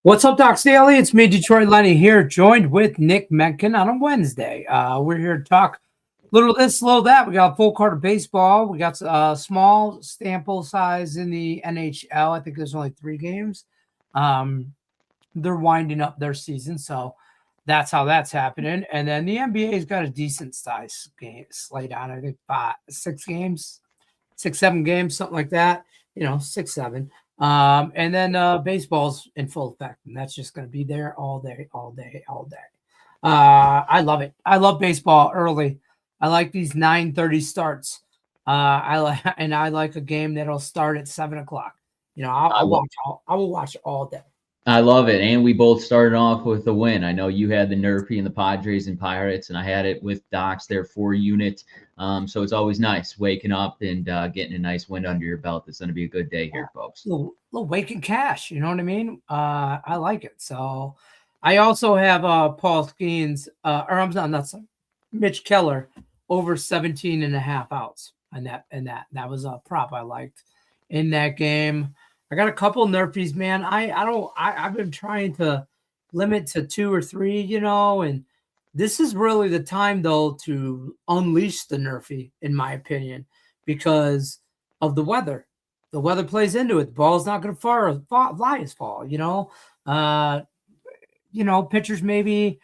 What's up, Doc Daily? It's me, Detroit Lenny here, joined with Nick Mencken on a Wednesday. We're here to talk little this, little that. We got a full card of baseball. We got a small sample size in the NHL. I think there's only 3 games. They're winding up their season, so that's how that's happening. And then the NBA's got a decent size game slate on. I think 6 games, 6, 7 games, something like that. 6, 7. And then baseball's in full effect, and that's just going to be there all day, all day, all day. I love it. I love baseball early. I like these 9:30 starts. I like a game that'll start at 7:00. I will watch all day. I love it. And we both started off with a win. I know you had the Nerfy and the Padres and Pirates, and I had it with Docs, their 4-unit. So it's always nice waking up and getting a nice win under your belt. It's going to be a good day here, folks. Little waking cash, you know what I mean? I like it. So I also have Paul Skeens, Mitch Keller over 17.5 outs. And that was a prop I liked in that game. I got a couple Nerfies, man. I've been trying to limit to 2 or 3, and this is really the time though to unleash the Nerfy, in my opinion, because of the weather. The weather plays into it. The ball's not going to fly as fall, pitchers maybe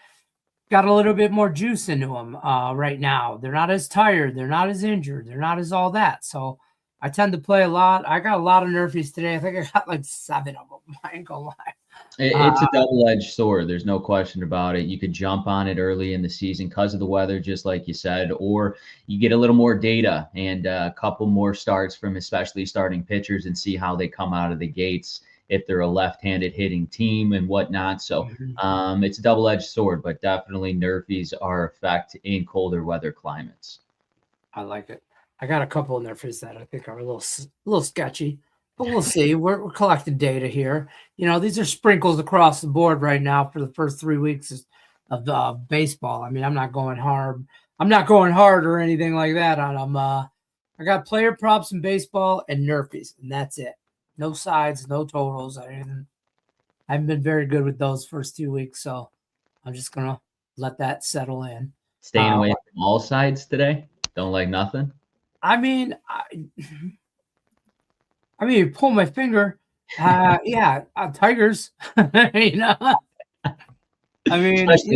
got a little bit more juice into them right now. They're not as tired. They're not as injured. They're not as all that. So I tend to play a lot. I got a lot of Nerfies today. I think I got like 7 of them. I ain't gonna lie. It's a double-edged sword. There's no question about it. You could jump on it early in the season because of the weather, just like you said, or you get a little more data and a couple more starts from especially starting pitchers and see how they come out of the gates if they're a left-handed hitting team and whatnot. So it's a double-edged sword, but definitely Nerfies are effect in colder weather climates. I like it. I got a couple of Nerfies that I think are a little sketchy, but we'll see. We're collecting data here. These are sprinkles across the board right now for the first 3 weeks of baseball. I mean, I'm not going hard. I'm not going hard or anything like that on them. I got player props in baseball and Nerfies, and that's it. No sides, no totals. I haven't been very good with those first 2 weeks, so I'm just gonna let that settle in. Staying away from all sides today. Don't like nothing. I mean, pull my finger. Tigers. Especially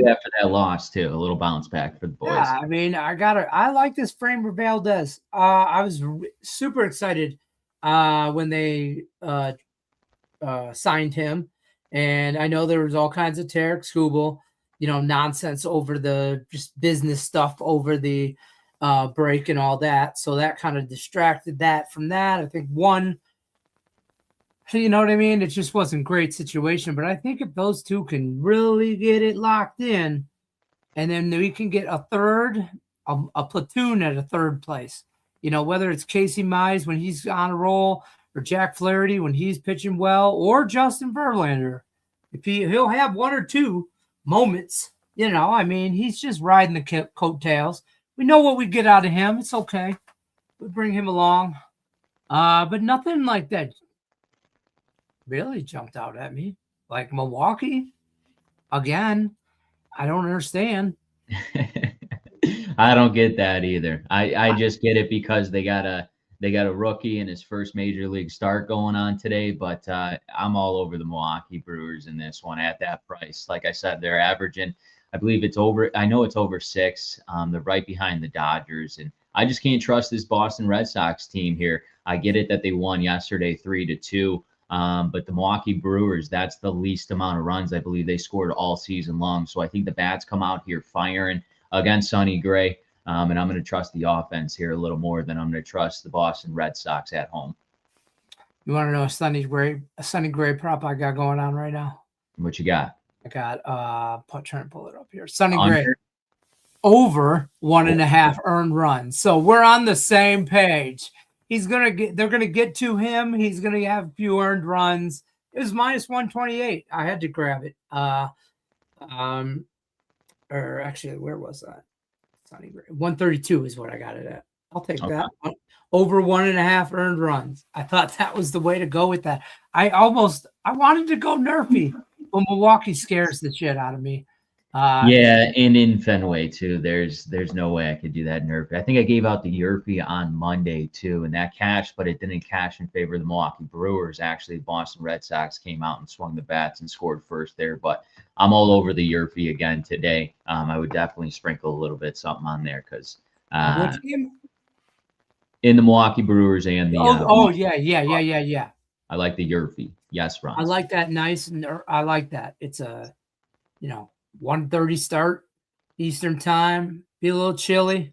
after that loss too, a little bounce back for the boys. Yeah, I like this Framber Valdez. I was super excited when they signed him, and I know there was all kinds of Tarek Skubal, nonsense over the just business stuff over the break and all that. So that kind of distracted that from that. I think one, you know what I mean? It just wasn't a great situation. But I think if those two can really get it locked in, and then we can get a platoon at a third place, whether it's Casey Mize when he's on a roll, or Jack Flaherty when he's pitching well, or Justin Verlander. If he'll have 1 or 2 moments, he's just riding the coattails. We know what we get out of him. It's okay. We bring him along. But nothing like that really jumped out at me. Like Milwaukee, again, I don't understand. I don't get that either. I just get it because they got a rookie in his first major league start going on today. But I'm all over the Milwaukee Brewers in this one at that price. Like I said, they're averaging, I believe it's over. I know it's over 6. They're right behind the Dodgers, and I just can't trust this Boston Red Sox team here. I get it that they won yesterday 3-2, but the Milwaukee Brewers, that's the least amount of runs I believe they scored all season long. So I think the bats come out here firing against Sonny Gray, and I'm going to trust the offense here a little more than I'm going to trust the Boston Red Sox at home. You want to know a Sonny Gray prop I got going on right now? What you got? I got trying to pull it up here. Sonny Gray over 1.5 earned runs. So we're on the same page. They're gonna get to him. He's gonna have a few earned runs. It was -128. I had to grab it. Or actually, where was that? Sonny Gray. 132 is what I got it at. I'll take that. Over 1.5 earned runs. I thought that was the way to go with that. I wanted to go Nerfy, Well, Milwaukee scares the shit out of me. Yeah, and in Fenway too. There's no way I could do that Nerfy. I think I gave out the Yerfy on Monday too, and that cashed, but it didn't cash in favor of the Milwaukee Brewers. Actually, Boston Red Sox came out and swung the bats and scored first there. But I'm all over the Yerfy again today. I would definitely sprinkle a little bit something on there because which game? in the Milwaukee Brewers and the Yeah. I like the Yerfy. Yes, runs. I like that nice, and I like that. It's a 1:30 start Eastern time. Be a little chilly,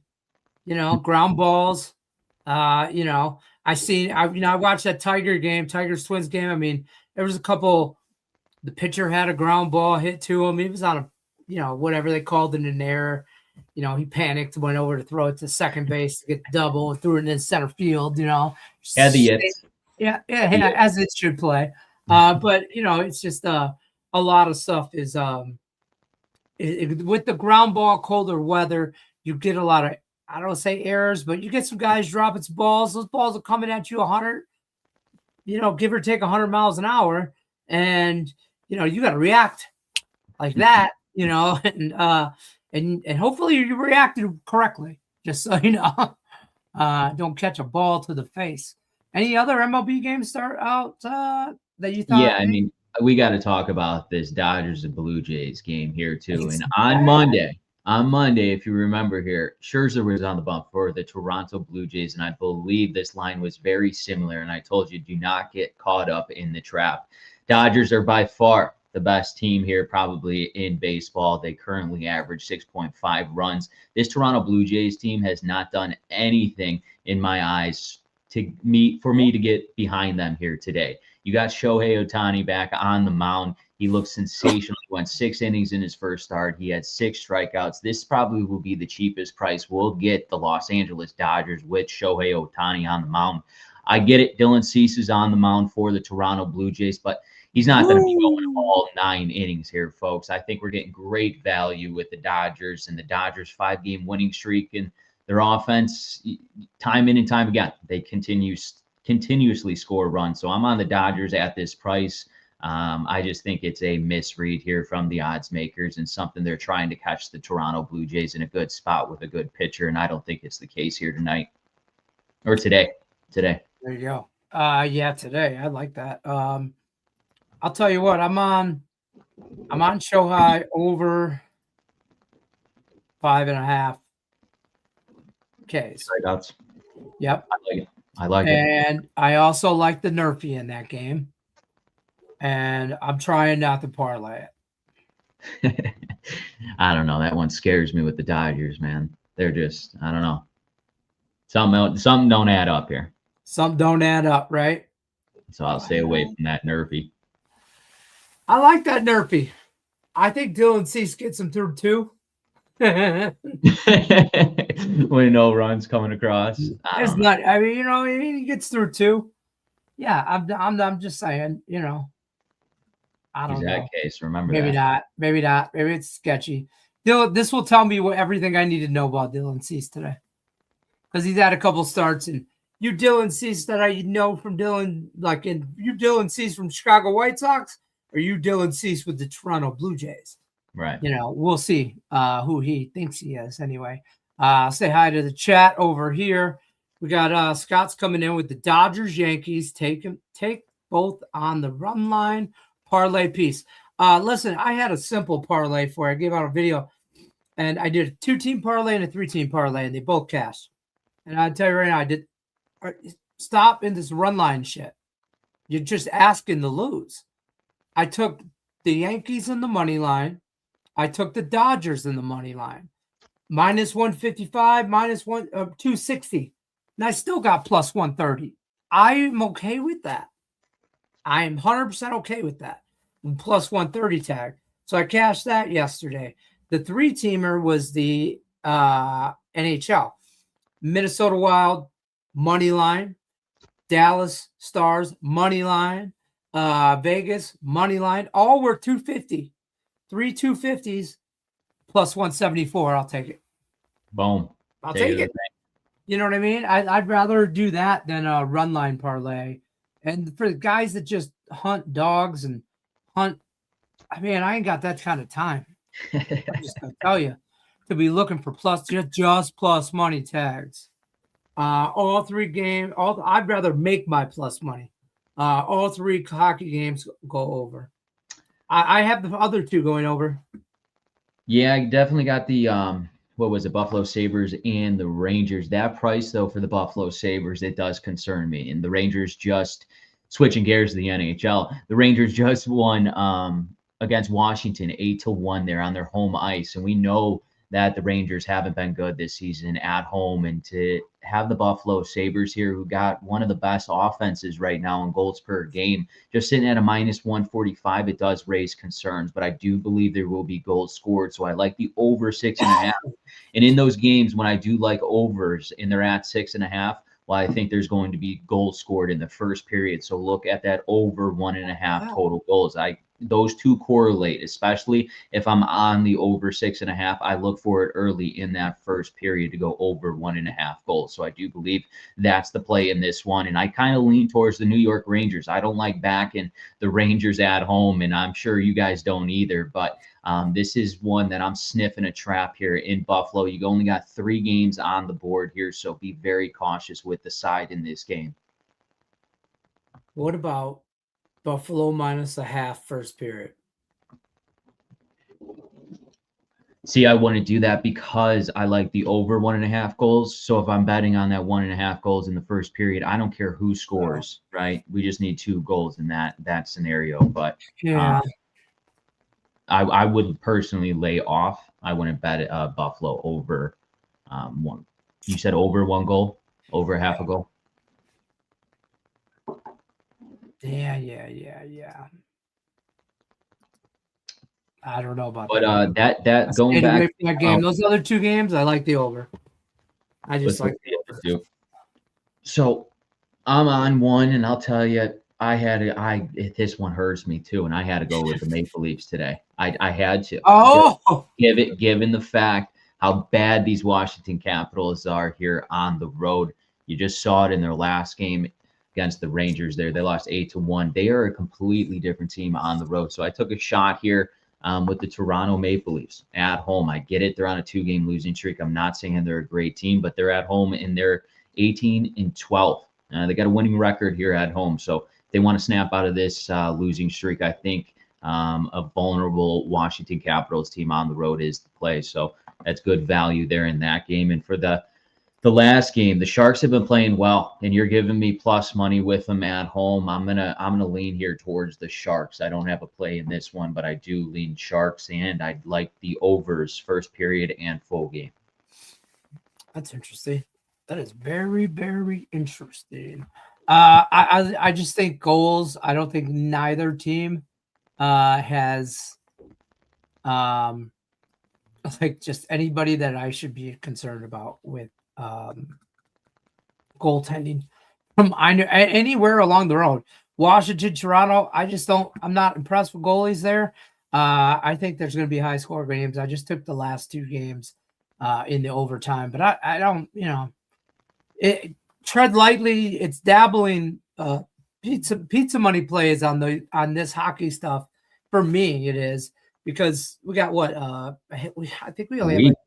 ground balls. I watched that Tigers Twins game. I mean, there was a couple. The pitcher had a ground ball hit to him. He was on a, whatever they called it, an error. He panicked, went over to throw it to second base to get the double, and threw it in center field. Yeah, as it should play. But it's just a lot of stuff is with the ground ball, colder weather, you get a lot of, I don't say errors, but you get some guys dropping some balls. Those balls are coming at you 100, give or take 100 miles an hour, and you got to react like that, and hopefully you reacted correctly. Just so you know, don't catch a ball to the face. Any other MLB games start out that you thought? Yeah, I mean, we got to talk about this Dodgers and Blue Jays game here too. Exactly. And on Monday, if you remember here, Scherzer was on the bump for the Toronto Blue Jays, and I believe this line was very similar. And I told you, do not get caught up in the trap. Dodgers are by far the best team here, probably in baseball. They currently average 6.5 runs. This Toronto Blue Jays team has not done anything in my eyes for me to get behind them here today. You got Shohei Ohtani back on the mound. He looks sensational. He went 6 innings in his first start. He had 6 strikeouts. This probably will be the cheapest price we'll get the Los Angeles Dodgers with Shohei Ohtani on the mound. I get it. Dylan Cease is on the mound for the Toronto Blue Jays, but he's not going to be going all 9 innings here, folks. I think we're getting great value with the Dodgers and the Dodgers 5-game winning streak, and their offense, time in and time again, they continuously score runs. So I'm on the Dodgers at this price. I just think it's a misread here from the odds makers and something they're trying to catch the Toronto Blue Jays in a good spot with a good pitcher, and I don't think it's the case here tonight or today. There you go. Today. I like that. I'll tell you what, I'm on Shohei over 5.5 Ks. Strikeouts. Yep. I like it. And I also like the Nerfy in that game. And I'm trying not to parlay it. I don't know. That one scares me with the Dodgers, man. They're just, I don't know. Something don't add up here. Some don't add up, right? So I'll stay away from that Nerfy. I like that Nerfy. I think Dylan Cease gets him through 2. When no runs coming across. It's not. I mean, he gets through 2. Yeah, I'm just saying. I don't know. That case, remember maybe that. Maybe not. Maybe it's sketchy. This will tell me everything I need to know about Dylan Cease today, because he's had a couple starts, and you Dylan Cease that I know from Dylan, you Dylan Cease from Chicago White Sox, or you Dylan Cease with the Toronto Blue Jays. Right. We'll see who he thinks he is anyway. Say hi to the chat over here. We got Scott's coming in with the Dodgers Yankees. Take both on the run line parlay piece. Listen, I had a simple parlay for you. I gave out a video, and I did a 2-team parlay and a 3-team parlay, and they both cashed. And I'll tell you right now, I did stop in this run line shit. You're just asking to lose. I took the Yankees in the money line. I took the Dodgers in the money line. Minus 155, minus 260. And I still got plus 130. I'm okay with that. I am 100% okay with that. And plus 130 tag. So I cashed that yesterday. The 3-teamer was the NHL. Minnesota Wild, money line. Dallas Stars, money line. Vegas, money line. All were 250. 3 250s plus 174. I'll take it. Boom. I'll take it. You know what I mean? I'd rather do that than a run line parlay. And for the guys that just hunt dogs and hunt, I mean, I ain't got that kind of time. I'm just gonna tell you to be looking for just plus money tags. All 3 games. I'd rather make my plus money. All 3 hockey games go over. I have the other 2 going over. Yeah, I definitely got the what was it, Buffalo Sabres and the Rangers. That price though for the Buffalo Sabres, it does concern me. And the Rangers just switching gears to the NHL. The Rangers just won against Washington 8-1 there on their home ice. And we know that the Rangers haven't been good this season at home. And to have the Buffalo Sabres here, who got one of the best offenses right now in goals per game, just sitting at a minus 145, it does raise concerns. But I do believe there will be goals scored. So I like the over 6.5. And in those games, when I do like overs and they're at 6.5, well, I think there's going to be goals scored in the first period. So look at that over 1.5 total goals. Those 2 correlate, especially if I'm on the over 6.5. I look for it early in that first period to go over 1.5 goals. So I do believe that's the play in this one. And I kind of lean towards the New York Rangers. I don't like backing the Rangers at home, and I'm sure you guys don't either. But this is one that I'm sniffing a trap here in Buffalo. You only got 3 games on the board here, so be very cautious with the side in this game. What about Buffalo minus a half first period? See, I wouldn't do that because I like the over 1.5 goals. So if I'm betting on that 1.5 goals in the first period, I don't care who scores, right? We just need 2 goals in that scenario. But yeah, I would personally lay off. I wouldn't bet Buffalo over 1. You said over 1 goal, over half a goal. Yeah. I don't know about that. But that going back away from that game, those other 2 games, I like the over. I just like the over too. So I'm on one, and I'll tell you, this one hurts me too, and I had to go with the Maple Leafs today. I had to. Oh, given the fact how bad these Washington Capitals are here on the road. You just saw it in their last game against the Rangers there. They lost 8-1. They are a completely different team on the road. So I took a shot here with the Toronto Maple Leafs at home. I get it. They're on a 2-game losing streak. I'm not saying they're a great team, but they're at home and they're 18-12. They got a winning record here at home. So they want to snap out of this losing streak. I think a vulnerable Washington Capitals team on the road is the play. So that's good value there in that game. And for the last game, the Sharks have been playing well, and you're giving me plus money with them at home. I'm gonna lean here towards the Sharks. I don't have a play in this one, but I do lean Sharks, and I'd like the overs first period and full game. That's interesting. That is very, very interesting. I just think goals. I don't think neither team has like just anybody that I should be concerned about with goaltending from anywhere along the road. Washington, Toronto, I'm not impressed with goalies there. I think there's going to be high score games. I just took the last 2 games in the overtime, but I don't, tread lightly. It's dabbling pizza money plays on this hockey stuff. For me, it is because we got I think we only have like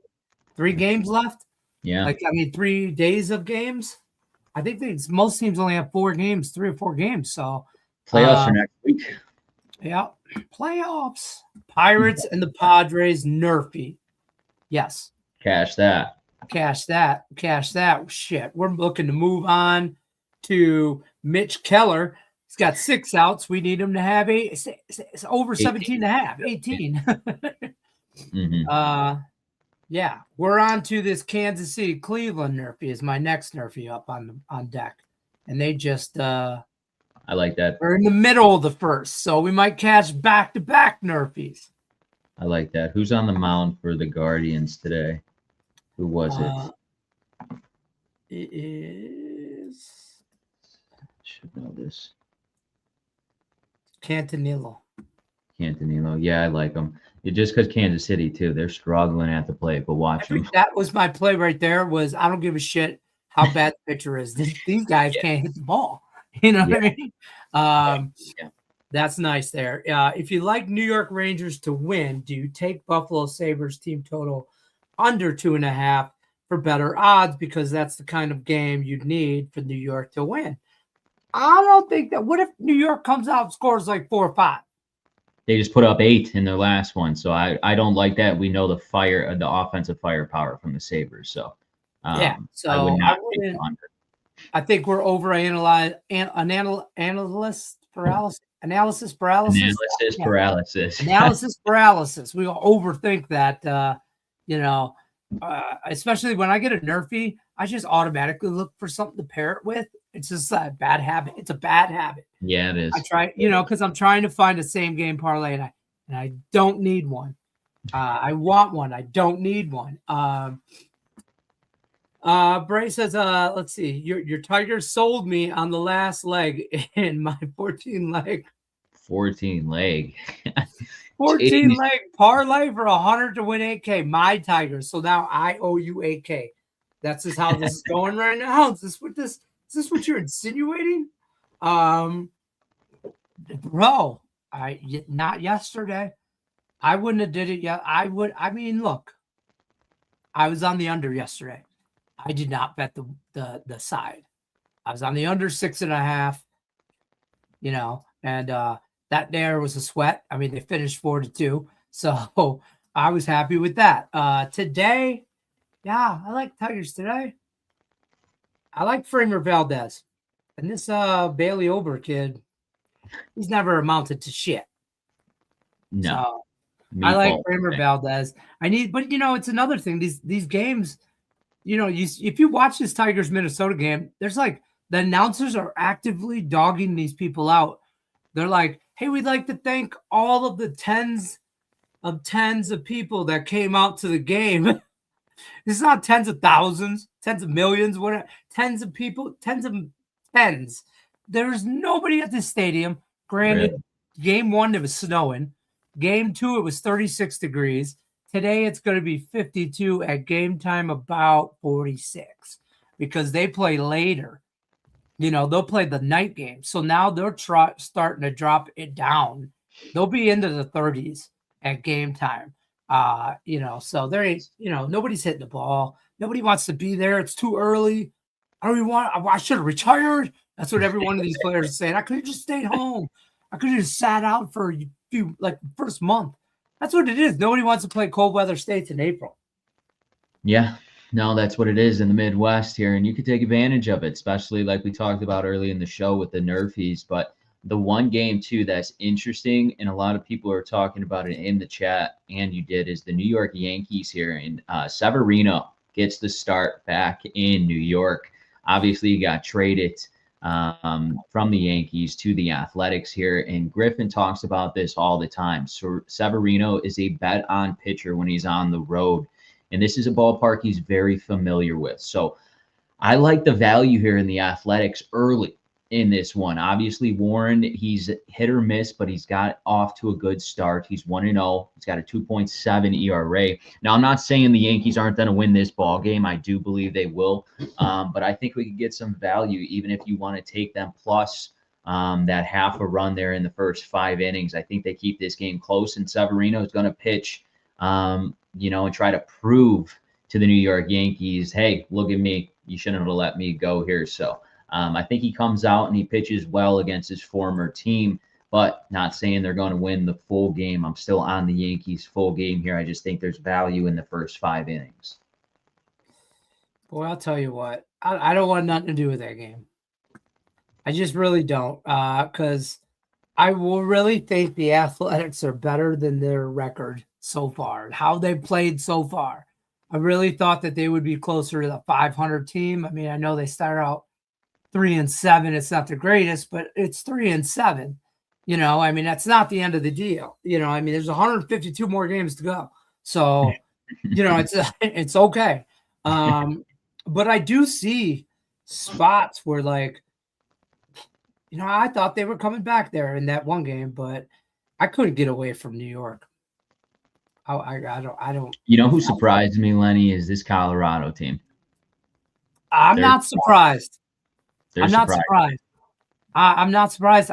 3 games left. Yeah. 3 days of games. I think most teams only have 4 games, 3 or 4 games. So playoffs are next week. Yeah, playoffs. Pirates and the Padres nerfy. Yes. Cash that. Shit. We're looking to move on to Mitch Keller. He's got 6 outs. We need him to have it's over 17 and a half, 18. Mm-hmm. Yeah, we're on to this Kansas City Cleveland nerfy is my next nerfy up on deck. And they just I like that. We're in the middle of the first, so we might catch back-to-back nerfies. I like that. Who's on the mound for the Guardians today? Who was it? It is. Should know this. Cantanillo. Yeah, I like them. Just because Kansas City too, they're struggling at the plate, but watch them. That was my play right there. I don't give a shit how bad the pitcher is. These guys can't hit the ball. You know what I mean? That's nice there. If you like New York Rangers to win, do you take Buffalo Sabres team total under 2.5 for better odds? Because that's the kind of game you'd need for New York to win. I don't think that. What if New York comes out and scores like 4 or 5? They just put up 8 in their last one, so I don't like that. We know the offensive firepower from the Sabres, so Yeah, so I would I not take wouldn't. the under. I think we're over analysis paralysis. Analysis Yeah. paralysis. Analysis paralysis. We overthink that. Especially when I get a Nerfy, I just automatically look for something to pair it with. It's just a bad habit. It's a bad habit. Yeah, it is. I try, because I'm trying to find a same game parlay, and I don't need one. I want one. I don't need one. Bray says, let's see, your Tigers sold me on the last leg in my 14 leg 14 leg parlay for 100 to win 8K. My Tigers. So now I owe you 8K. That's just how this is going right now. Is this what you're insinuating? Bro, not yesterday. I wouldn't have did it yet. Look, I was on the under yesterday. I did not bet the side. I was on the under 6.5, and that there was a sweat. I mean, they finished 4-2. So I was happy with that. Today, yeah, I like Tigers today. I like Framer Valdez. And this Bailey Ober kid, he's never amounted to shit. No. So, I like Framer Valdez. But it's another thing. These games, if you watch this Tigers Minnesota game, there's like the announcers are actively dogging these people out. They're like, hey, we'd like to thank all of the tens of people that came out to the game. This is not tens of thousands, tens of millions, whatever. Tens of people, tens. There's nobody at this stadium. Granted, really? Game 1, it was snowing. Game 2, it was 36 degrees. Today, it's going to be 52 at game time, about 46, because they play later. They'll play the night game. So now they're starting to drop it down. They'll be into the 30s at game time. So there ain't, nobody's hitting the ball. Nobody wants to be there. It's too early. I should have retired. That's what every one of these players is saying. I could have just stayed home. I could have just sat out for a few, like first month. That's what it is. Nobody wants to play cold weather states in April. Yeah. No, that's what it is in the Midwest here, and you can take advantage of it, especially like we talked about early in the show with the Nerfies. But the one game, too, that's interesting, and a lot of people are talking about it in the chat, and you did, is the New York Yankees here. And Severino gets the start back in New York. Obviously, he got traded from the Yankees to the Athletics here, and Griffin talks about this all the time. So Severino is a bet-on pitcher when he's on the road. And this is a ballpark he's very familiar with. So I like the value here in the Athletics early in this one. Obviously, Warren, he's hit or miss, but he's got off to a good start. He's 1-0. He's got a 2.7 ERA. Now, I'm not saying the Yankees aren't going to win this ball game. I do believe they will. But I think we could get some value, even if you want to take them plus that half a run there in the first 5 innings. I think they keep this game close, and Severino is going to pitch and try to prove to the New York Yankees, hey, look at me. You shouldn't have let me go here. So I think he comes out and he pitches well against his former team, but not saying they're going to win the full game. I'm still on the Yankees full game here. I just think there's value in the first 5 innings. Boy, I'll tell you what. I don't want nothing to do with that game. I just really don't, because I will really think the Athletics are better than their record so far, how they've played so far. I really thought that they would be closer to the 500 team. I mean, I know they started out 3-7. It's not the greatest, but it's 3-7. That's not the end of the deal. There's 152 more games to go. So, it's okay. But I do see spots where I thought they were coming back there in that one game, but I couldn't get away from New York. I don't. Who surprised me, Lenny, is this Colorado team. I'm not surprised. I'm not surprised. I'm not surprised.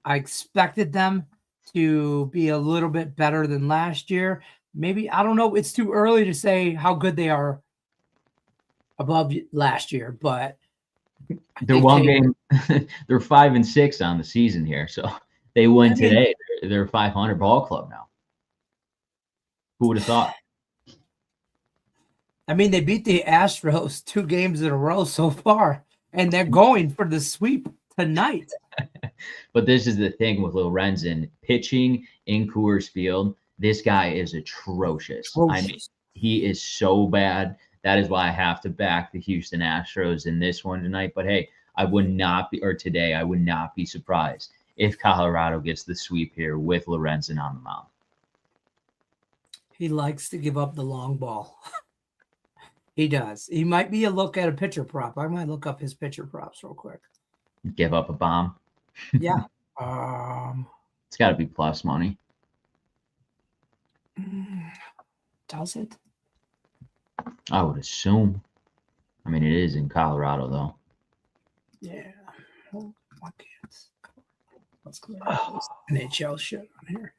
I expected them to be a little bit better than last year. Maybe, I don't know. It's too early to say how good they are above last year, but they're one game. They're 5-6 on the season here. So they win today. They're a 500 ball club now. Who would have thought? I mean, they beat the Astros 2 games in a row so far, and they're going for the sweep tonight. But this is the thing with Lorenzen pitching in Coors Field. This guy is atrocious. I mean, he is so bad. That is why I have to back the Houston Astros in this one tonight. But hey, I would not be surprised if Colorado gets the sweep here with Lorenzen on the mound. He likes to give up the long ball. He does. He might be a look at a pitcher prop. I might look up his pitcher props real quick. Give up a bomb. Yeah. It's got to be plus money. Does it? I would assume. I mean, it is in Colorado, though. Yeah. Well, why can't? Let's go. NHL shit on here.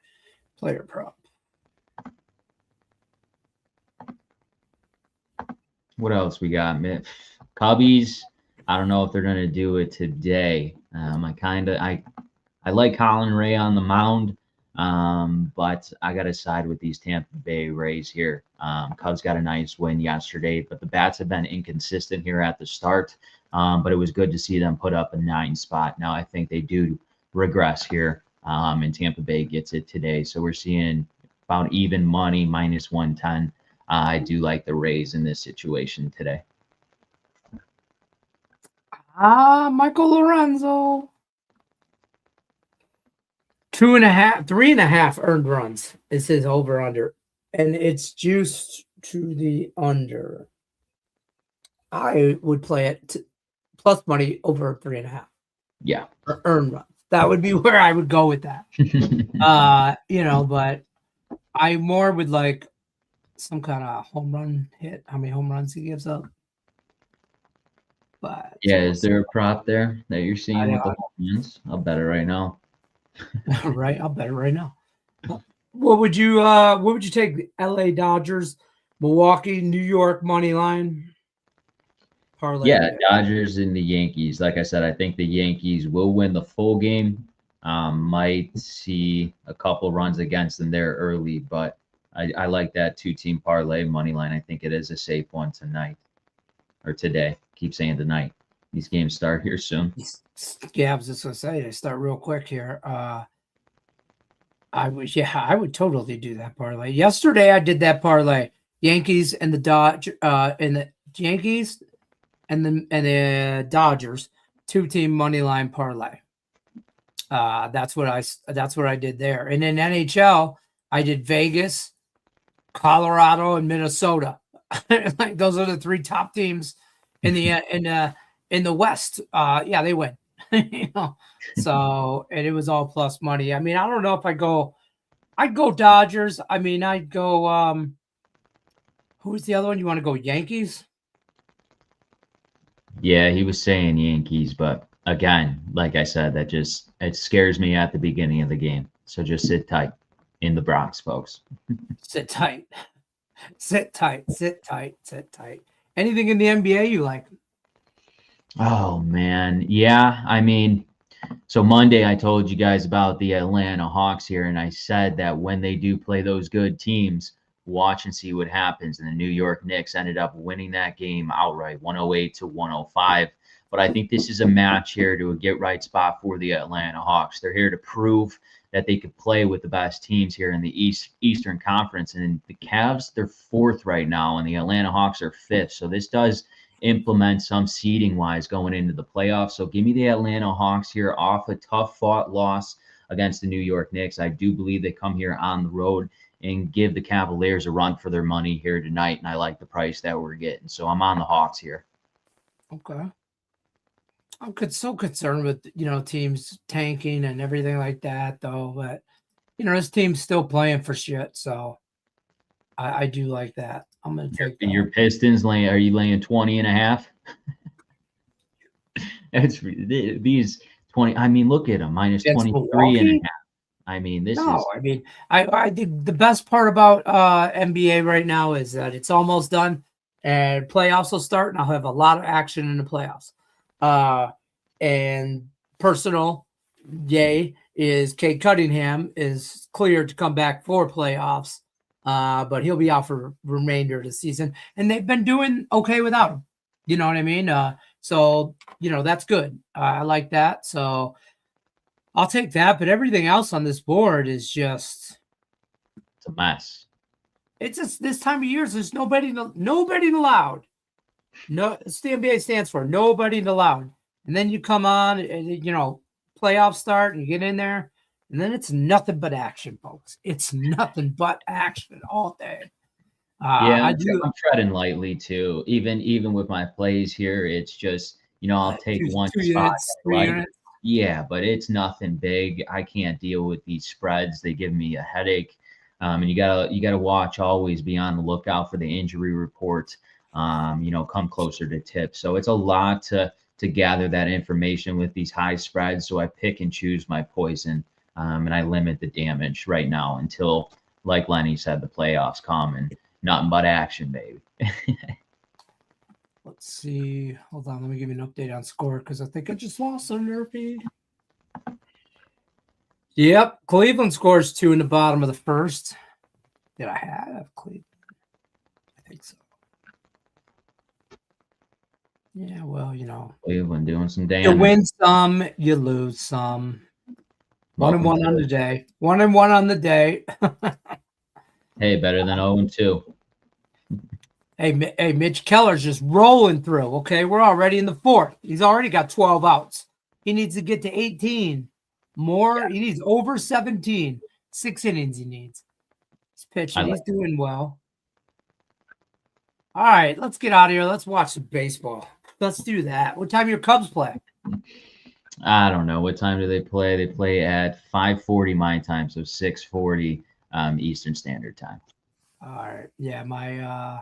Player prop. What else we got? Cubbies. I don't know if they're going to do it today. I like Colin Ray on the mound, but I got to side with these Tampa Bay Rays here. Cubs got a nice win yesterday, but the bats have been inconsistent here at the start. But it was good to see them put up a 9 spot. Now I think they do regress here, and Tampa Bay gets it today. So we're seeing about even money, minus 110. I do like the Rays in this situation today. Michael Lorenzo. 3.5 earned runs is his over under, and it's juiced to the under. I would play it plus money over 3.5. Yeah, earned runs. That would be where I would go with that. But I more would like some kind of home run hit. How many home runs he gives up? But yeah, is there a prop there that you're seeing with the home runs? I'll bet it right now. Right, I'll bet it right now. What would you take? The LA Dodgers, Milwaukee, New York money line parlay. Yeah, Dodgers and the Yankees. Like I said, I think the Yankees will win the full game. Might see a couple runs against them there early, but I like that 2-team parlay money line. I think it is a safe one tonight or today. Keep saying tonight. These games start here soon. Yeah, I was just gonna say they start real quick here. I would totally do that parlay. Yesterday I did that parlay. Yankees and the Yankees and the Dodgers 2-team money line parlay. That's what I did there. And in NHL, I did Vegas, Colorado, and Minnesota. Like those are the 3 top teams in the West. Yeah, they win. So, and it was all plus money. I mean, I don't know if I'd go Dodgers. I mean, I'd go who's the other one? You want to go Yankees? Yeah, he was saying Yankees, but again, like I said, it scares me at the beginning of the game. So just sit tight in the Bronx, folks. Sit tight. Sit tight. Sit tight. Sit tight. Anything in the NBA you like? Oh man. Yeah, I mean, so Monday I told you guys about the Atlanta Hawks here, and I said that when they do play those good teams, watch and see what happens. And the New York Knicks ended up winning that game outright, 108-105. But I think this is a match here to a get-right spot for the Atlanta Hawks. They're here to prove that they could play with the best teams here in the Eastern Conference. And the Cavs, they're 4th right now, and the Atlanta Hawks are 5th. So this does implement some seeding-wise going into the playoffs. So give me the Atlanta Hawks here off a tough-fought loss against the New York Knicks. I do believe they come here on the road and give the Cavaliers a run for their money here tonight, and I like the price that we're getting. So I'm on the Hawks here. Okay. I'm so concerned with, teams tanking and everything like that, though. But, this team's still playing for shit. So I do like that. I'm going to take that. Your Pistons, are you laying 20.5? These 20. I mean, look at him, minus Against 23 and a Milwaukee? half. I mean, this No, is I mean, I think the best part about NBA right now is that it's almost done and playoffs will start, and I'll have a lot of action in the playoffs. And personal, yay, is Cade Cunningham is cleared to come back for playoffs, but he'll be out for remainder of the season. And they've been doing okay without him. You know what I mean? So, that's good. I like that. So I'll take that. But everything else on this board is just it's a mess. it's just this time of year. There's nobody allowed. No, it's the NBA stands for nobody allowed. And then you come on, and playoffs start, and you get in there, and then it's nothing but action, folks. It's nothing but action all day. Yeah, I do. I'm treading lightly too. Even with my plays here, it's just I'll take one two spot. units, three units. Yeah, but it's nothing big. I can't deal with these spreads. They give me a headache. And you gotta watch, always be on the lookout for the injury report. Come closer to tip. So it's a lot to gather that information with these high spreads. So I pick and choose my poison, and I limit the damage right now until, like Lenny said, the playoffs come and nothing but action, baby. Let's see. Hold on. Let me give you an update on score because I think I just lost on Nerfy. Yep. Cleveland scores 2 in the bottom of the first. Did I have Cleveland? I think so. Yeah, well, Cleveland doing some damage. You win some, you lose some. 1-1 on the day. 1-1 on the day. Hey, better than 0-2. Hey, Mitch Keller's just rolling through. Okay, we're already in the fourth. He's already got 12 outs. He needs to get to 18 more. Yeah. He needs over 17. 6 innings he needs. He's pitching. He's doing well. All right, let's get out of here. Let's watch some baseball. Let's do that. What time your Cubs play? I don't know. What time do they play? They play at 5:40 my time, so 6:40 Eastern Standard Time. All right. Yeah, my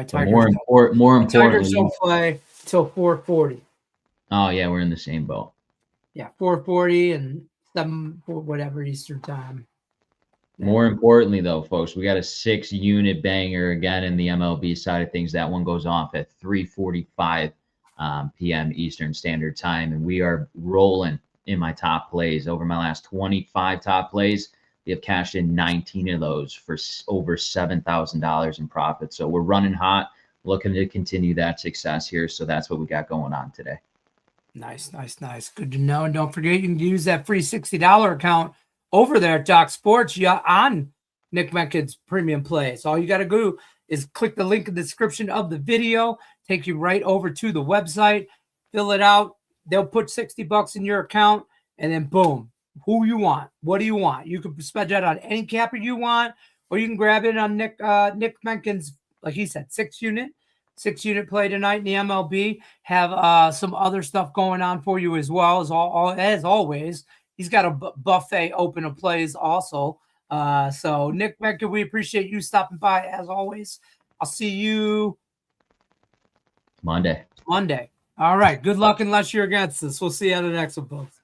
Tigers. More importantly, Tigers don't play till 4:40. Oh yeah, we're in the same boat. Yeah, 4:40 and 7 whatever Eastern Time. More importantly, though, folks, we got a 6-unit banger again in the MLB side of things. That one goes off at 3:45 p.m. Eastern Standard Time, and we are rolling in my top plays. Over my last 25 top plays, we have cashed in 19 of those for over $7,000 in profit. So we're running hot, looking to continue that success here. So that's what we got going on today. Nice. Good to know. And don't forget, you can use that free $60 account over there at Doc Sports on Nick Menken's premium plays. All you got to do is click the link in the description of the video, take you right over to the website, fill it out. They'll put $60 in your account, and then boom, who you want. What do you want? You can spend that on any capper you want, or you can grab it on Nick Menken's, like he said, 6-unit play tonight in the MLB. Have some other stuff going on for you as well, as always. He's got a buffet open of plays also. So, Nick Menken, we appreciate you stopping by as always. I'll see you Monday. All right. Good luck unless you're against us. We'll see you on the next one, folks.